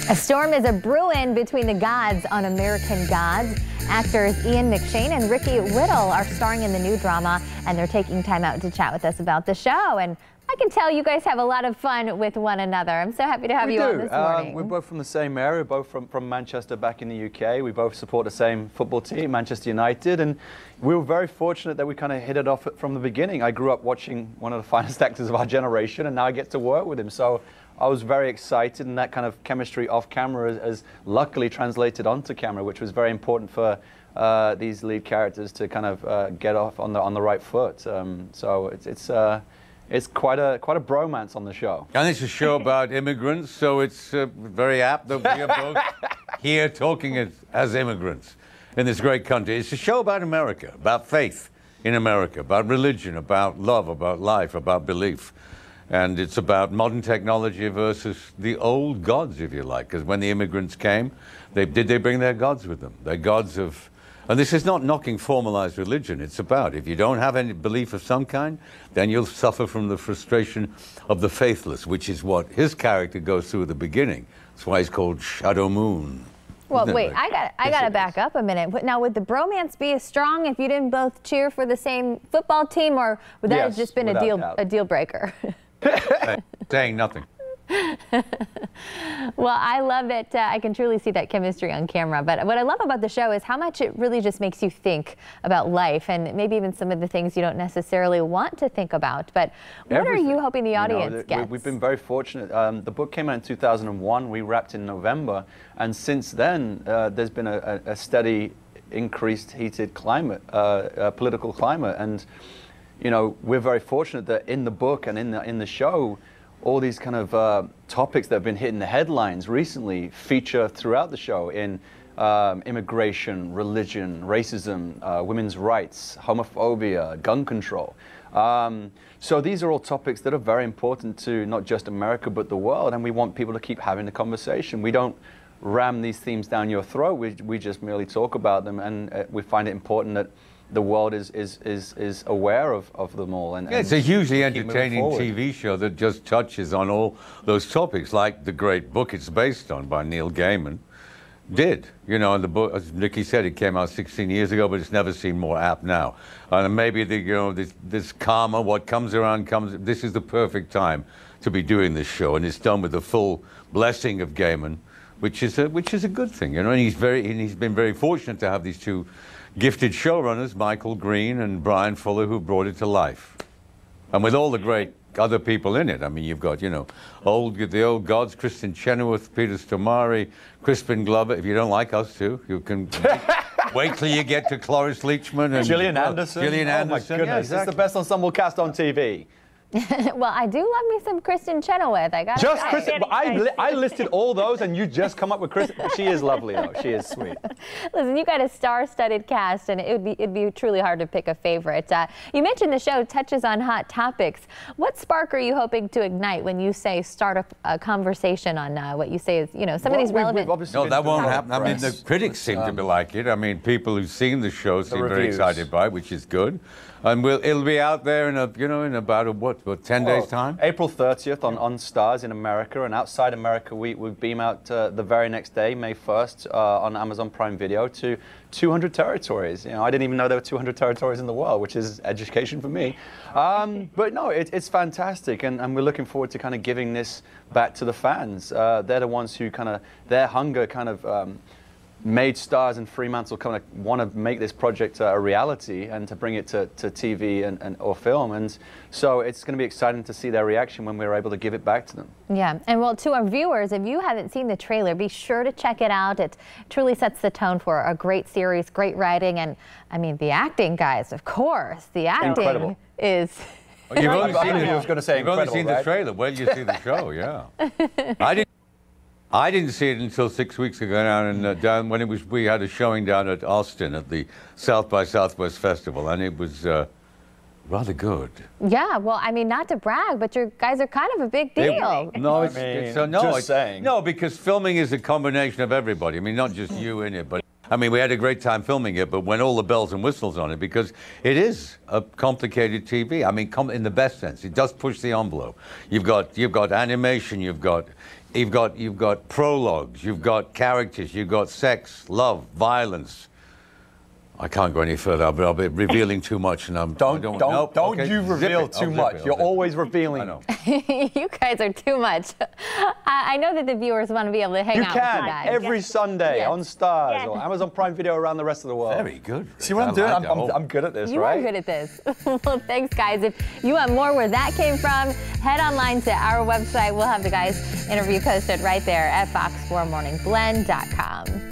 A storm is a-brewing between the gods on American Gods. Actors Ian McShane and Ricky Whittle are starring in the new drama, and they're taking time out to chat with us about the show. And I can tell you guys have a lot of fun with one another. I'm so happy to have you on this morning. We're both from the same area, both from Manchester back in the UK. We both support the same football team, Manchester United, and we were very fortunate that we kind of hit it off from the beginning. I grew up watching one of the finest actors of our generation, and now I get to work with him. So I was very excited, and that kind of chemistry off camera has luckily translated onto camera, which was very important for these lead characters to kind of get off on the right foot. So it's quite a bromance on the show. And it's a show about immigrants, so it's very apt that we are both here talking as immigrants in this great country. It's a show about America, about faith in America, about religion, about love, about life, about belief. And it's about modern technology versus the old gods, if you like, because when the immigrants came, did they bring their gods with them? Their gods of... And this is not knocking formalized religion. It's about, if you don't have any belief of some kind, then you'll suffer from the frustration of the faithless, which is what his character goes through at the beginning. That's why he's called Shadow Moon. Well, wait, I got to back up a minute. Now, would the bromance be as strong if you didn't both cheer for the same football team, or would that have just been a deal breaker? Saying nothing. Well, I love it. I can truly see that chemistry on camera. But what I love about the show is how much it really just makes you think about life, and maybe even some of the things you don't necessarily want to think about. But what are you hoping the audience gets? We've been very fortunate. The book came out in 2001. We wrapped in November. And since then, there's been a steady, increased, heated climate, political climate. And you know, we're very fortunate that in the book and in the show, all these kind of topics that have been hitting the headlines recently feature throughout the show in immigration, religion, racism, women's rights, homophobia, gun control. So these are all topics that are very important to not just America, but the world, and we want people to keep having the conversation. We don't ram these themes down your throat. We just merely talk about them, and we find it important that the world is aware of them all. And yeah, it's a hugely entertaining TV show that just touches on all those topics, like the great book it's based on by Neil Gaiman did. You know, and the book, as Nikki said, it came out 16 years ago, but it's never seemed more apt now. And maybe this karma, what comes around comes. This is the perfect time to be doing this show, and it's done with the full blessing of Gaiman, which is a good thing. You know, and he's been very fortunate to have these two gifted showrunners, Michael Green and Brian Fuller, who brought it to life. And with all the great other people in it. I mean, you've got, you know, the old gods, Kristen Chenoweth, Peter Stormare, Crispin Glover. If you don't like us two, you can wait till you get to Cloris Leachman and Gillian Anderson. Gillian Anderson. Oh my goodness, yeah, exactly. It's the best ensemble cast on TV. Well, I do love me some Kristen Chenoweth. Just Kristen. I listed all those, and you just come up with Kristen. She is lovely, though. She is sweet. Listen, you got a star-studded cast, and it'd be truly hard to pick a favorite. You mentioned the show touches on hot topics. What spark are you hoping to ignite when you say start a conversation on what you say is, you know, some of these relevant? No, that won't happen. I mean, the critics seem to like it. I mean, people who've seen the show seem very excited by it, which is good. And it'll be out there in about 10 days' time? April 30th on Stars in America, and outside America we beam out the very next day, May 1st, on Amazon Prime Video to 200 territories. You know, I didn't even know there were 200 territories in the world, which is education for me. But no, it's fantastic, and we're looking forward to kind of giving this back to the fans. They're the ones who their hunger kind of made Stars and Fremantle kind of want to make this project a reality and to bring it to TV or film. And so it's going to be exciting to see their reaction when we're able to give it back to them. Yeah, and well, to our viewers, if you haven't seen the trailer, be sure to check it out. It truly sets the tone for a great series, great writing, and I mean, the acting, guys, of course. The acting incredible. Is... Well, you've only seen right? the trailer. Well, you see the show, yeah. I didn't see it until 6 weeks ago down when we had a showing down at Austin at the South by Southwest Festival, and it was rather good. Yeah, well, I mean, not to brag, but your guys are kind of a big deal. No, because filming is a combination of everybody. I mean, not just you in it, but I mean, we had a great time filming it, but when all the bells and whistles on it, because it is a complicated TV. I mean, in the best sense, it does push the envelope. You've got animation, you've got You've got prologues, you've got characters, you've got sex, love, violence. I can't go any further. I'll be revealing too much, and don't you reveal too much. You're always revealing. I know. You guys are too much. I know that the viewers want to be able to hang out with you guys. Every Sunday on Starz or Amazon Prime Video around the rest of the world. Very good. See what I'm doing? I'm good at this, you right? You are good at this. Well, thanks, guys. If you want more where that came from, head online to our website. We'll have the guys' interview posted right there at fox4morningblend.com.